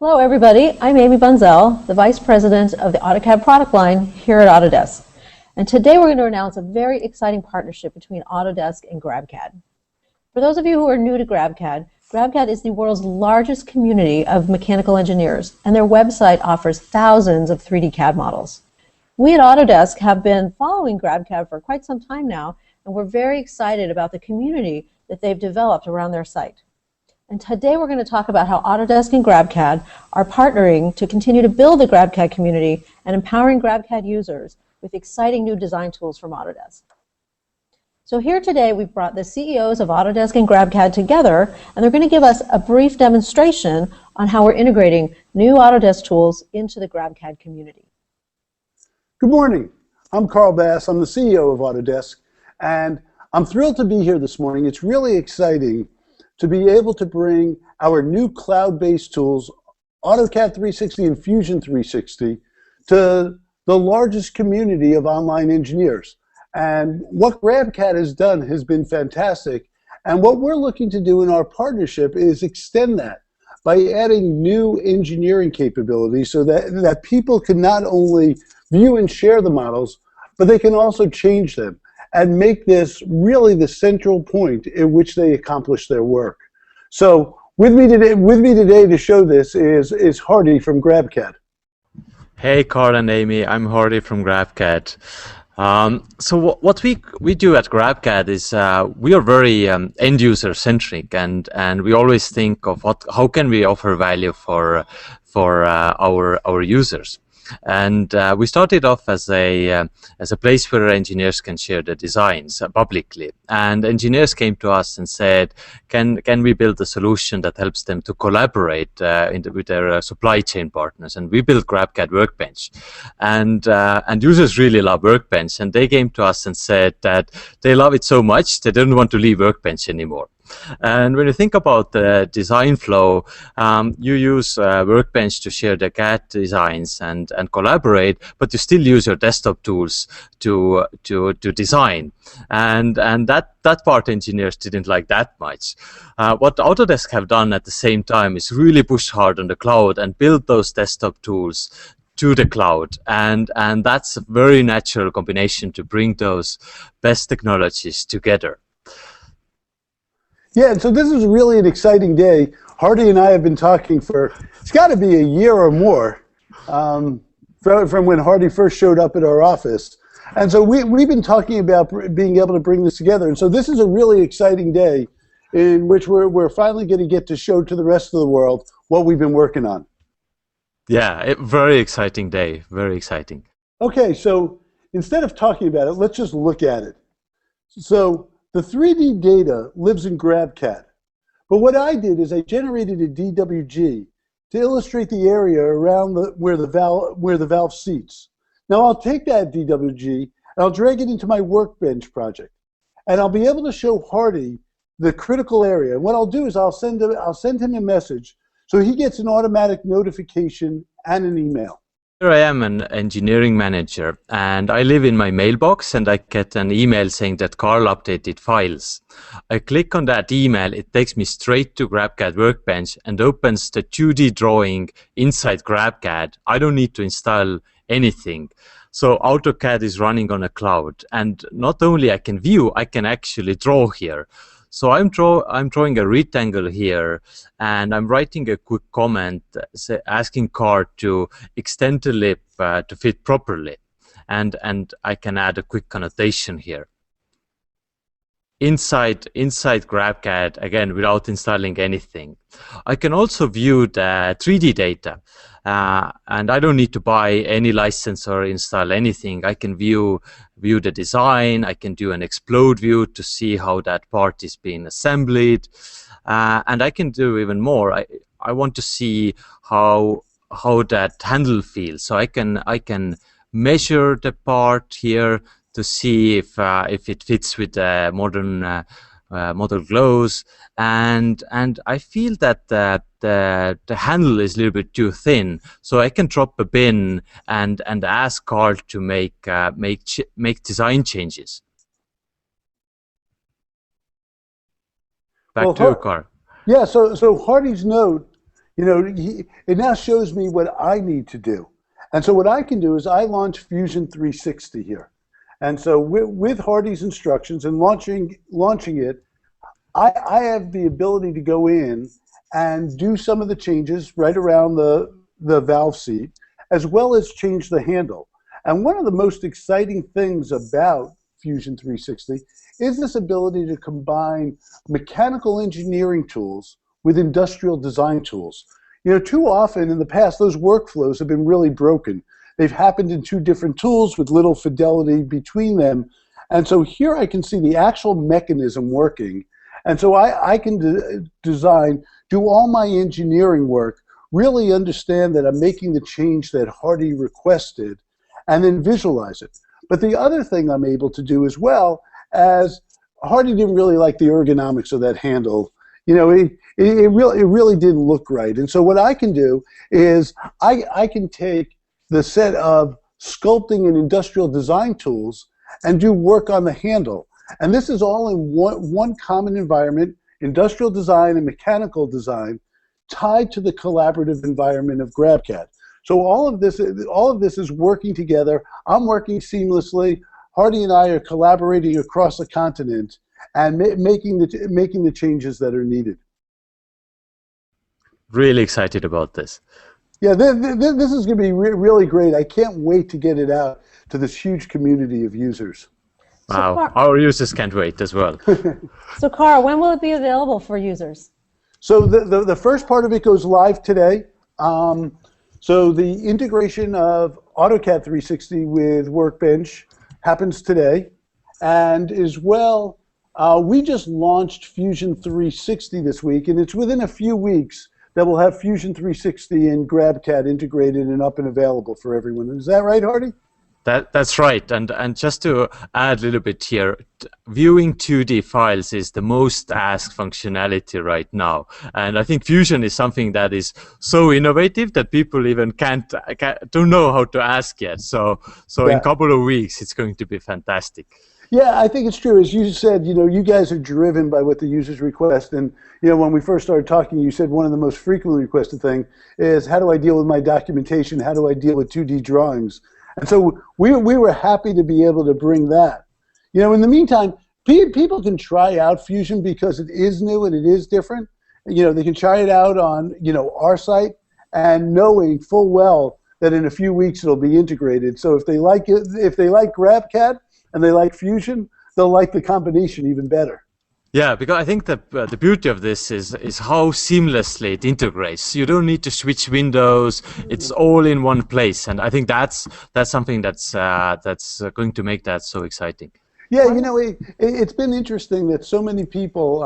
Hello everybody, I'm Amy Bunzel, the Vice President of the AutoCAD product line here at Autodesk. And today we're going to announce a very exciting partnership between Autodesk and GrabCAD. For those of you who are new to GrabCAD, GrabCAD is the world's largest community of mechanical engineers, and their website offers thousands of 3D CAD models. We at Autodesk have been following GrabCAD for quite some time now, and we're very excited about the community that they've developed around their site. And today we're going to talk about how Autodesk and GrabCAD are partnering to continue to build the GrabCAD community and empowering GrabCAD users with exciting new design tools from Autodesk. So here today we've brought the CEOs of Autodesk and GrabCAD together, and they're going to give us a brief demonstration on how we're integrating new Autodesk tools into the GrabCAD community. Good morning. I'm Carl Bass. I'm the CEO of Autodesk, and I'm thrilled to be here this morning. It's really exciting to be able to bring our new cloud-based tools, AutoCAD 360 and Fusion 360, to the largest community of online engineers. And what GrabCAD has done has been fantastic. And what we're looking to do in our partnership is extend that by adding new engineering capabilities so that people can not only view and share the models, but they can also change them and make this really the central point in which they accomplish their work. So with me today to show this is Hardy from GrabCAD. Hey Carl and Amy, I'm Hardy from GrabCAD. So what we do at GrabCAD is we are very end user centric, and we always think of how can we offer value for our users. And we started off as a place where engineers can share their designs publicly. And engineers came to us and said, can we build a solution that helps them to collaborate with their supply chain partners? And we built GrabCAD Workbench. And users really love Workbench. And they came to us and said that they love it so much they don't want to leave Workbench anymore. And when you think about the design flow, you use Workbench to share the CAD designs and collaborate, but you still use your desktop tools to design. And that part engineers didn't like that much. What Autodesk have done at the same time is really push hard on the cloud and build those desktop tools to the cloud, and that's a very natural combination to bring those best technologies together. Yeah, and so this is really an exciting day. Hardy and I have been talking for, it's got to be a year or more, from when Hardy first showed up at our office. And so we've been talking about being able to bring this together. And so this is a really exciting day in which we're finally going to get to show to the rest of the world what we've been working on. Yeah, very exciting day, very exciting. Okay, so instead of talking about it, let's just look at it. So the 3D data lives in GrabCAD, but what I did is I generated a DWG to illustrate the area around where the valve seats. Now I'll take that DWG and I'll drag it into my Workbench project, and I'll be able to show Hardy the critical area. And what I'll do is I'll send him a message so he gets an automatic notification and an email. Here I am, an engineering manager, and I live in my mailbox, and I get an email saying that Carl updated files. I click on that email, it takes me straight to GrabCAD Workbench and opens the 2D drawing inside GrabCAD. I don't need to install anything. So AutoCAD is running on a cloud, and not only I can view, I can actually draw here. So I'm drawing a rectangle here, and I'm writing a quick comment asking Carl to extend the lip to fit properly, and I can add a quick connotation here. Inside GrabCAD, again, without installing anything. I can also view the 3D data, and I don't need to buy any license or install anything. I can view the design. I can do an explode view to see how that part is being assembled, and I can do even more. I want to see how that handle feels. So I can measure the part here to see if it fits with the modern model glows, and I feel that the handle is a little bit too thin, so I can drop a bin and ask Carl to make design changes. Back to you, Carl. Yeah, so Hardy's note It now shows me what I need to do. And so what I can do is I launch Fusion 360 here. And so with Hardy's instructions and launching it, I have the ability to go in and do some of the changes right around the valve seat, as well as change the handle. And one of the most exciting things about Fusion 360 is this ability to combine mechanical engineering tools with industrial design tools. Too often in the past, those workflows have been really broken. They've happened in two different tools with little fidelity between them. And so here I can see the actual mechanism working. And so I can do all my engineering work, really understand that I'm making the change that Hardy requested, and then visualize it. But the other thing I'm able to do as well, as Hardy didn't really like the ergonomics of that handle. It really didn't look right. And so what I can do is I can take the set of sculpting and industrial design tools and do work on the handle. And this is all in one common environment, industrial design and mechanical design, tied to the collaborative environment of GrabCAD. So all of this is working together. I'm working seamlessly. Hardy and I are collaborating across the continent and making the changes that are needed. Really excited about this. Yeah, this is going to be really great. I can't wait to get it out to this huge community of users. Wow, our users can't wait as well. So Carl, when will it be available for users? So the first part of it goes live today. So the integration of AutoCAD 360 with Workbench happens today. And as well, we just launched Fusion 360 this week, and it's within a few weeks that we'll have Fusion 360 and GrabCAD integrated and up and available for everyone. Is that right, Hardy? That's right, and just to add a little bit here, viewing 2D files is the most asked functionality right now, and I think Fusion is something that is so innovative that people even don't know how to ask yet. So Yeah. in a couple of weeks, it's going to be fantastic. Yeah, I think it's true. As you said, you guys are driven by what the users request. And, when we first started talking, you said one of the most frequently requested thing is, how do I deal with my documentation? How do I deal with 2D drawings? And so we were happy to be able to bring that. In the meantime, people can try out Fusion because it is new and it is different. They can try it out on, our site, and knowing full well that in a few weeks it'll be integrated. So if they like it, if they like GrabCAD, and they like Fusion, they'll like the combination even better. Yeah, because I think that the beauty of this is how seamlessly it integrates. You don't need to switch windows; it's all in one place, and I think that's something that's going to make that so exciting. Yeah, it's been interesting that so many people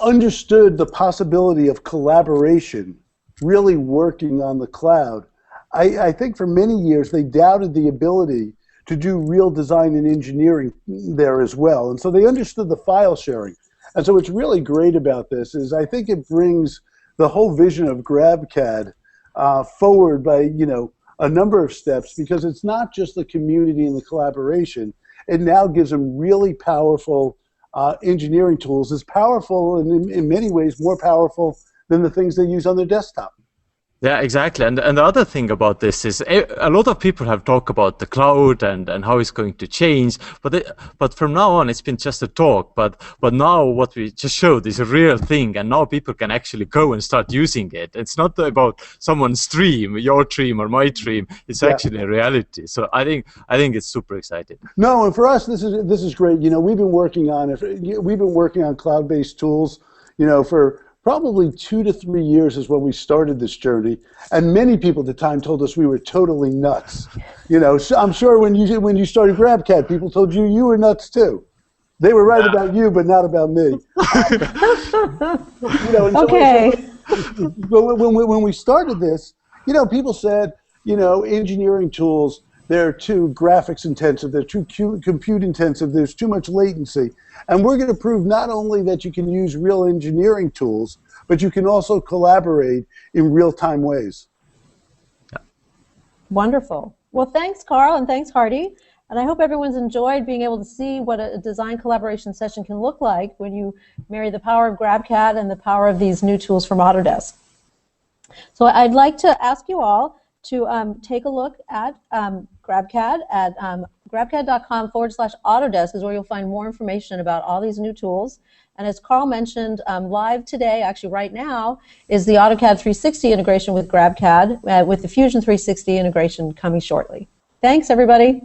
understood the possibility of collaboration, really working on the cloud. I think for many years they doubted the ability to do real design and engineering there as well. And so they understood the file sharing. And so what's really great about this is I think it brings the whole vision of GrabCAD forward by, a number of steps, because it's not just the community and the collaboration. It now gives them really powerful engineering tools. It's powerful and in many ways more powerful than the things they use on their desktop. Yeah, exactly. And the other thing about this is a lot of people have talked about the cloud and how it's going to change, but from now on it's been just a talk. But now what we just showed is a real thing, and now people can actually go and start using it. It's not about someone's dream, your dream or my dream. It's actually a reality. So I think it's super exciting. No, and for us this is great. We've been working on cloud-based tools, for probably 2 to 3 years is when we started this journey, and many people at the time told us we were totally nuts. So I'm sure when you started GrabCAD, people told you were nuts too. They were right about you, but not about me. Okay. But when we started this, people said, engineering tools, they're too graphics intensive, they're too compute intensive, there's too much latency. And we're going to prove not only that you can use real engineering tools, but you can also collaborate in real-time ways. Wonderful. Well, thanks, Carl, and thanks, Hardy. And I hope everyone's enjoyed being able to see what a design collaboration session can look like when you marry the power of GrabCAD and the power of these new tools from Autodesk. So I'd like to ask you all to take a look at GrabCAD at grabcad.com/Autodesk is where you'll find more information about all these new tools. And as Carl mentioned, live today, actually right now, is the AutoCAD 360 integration with GrabCAD with the Fusion 360 integration coming shortly. Thanks, everybody.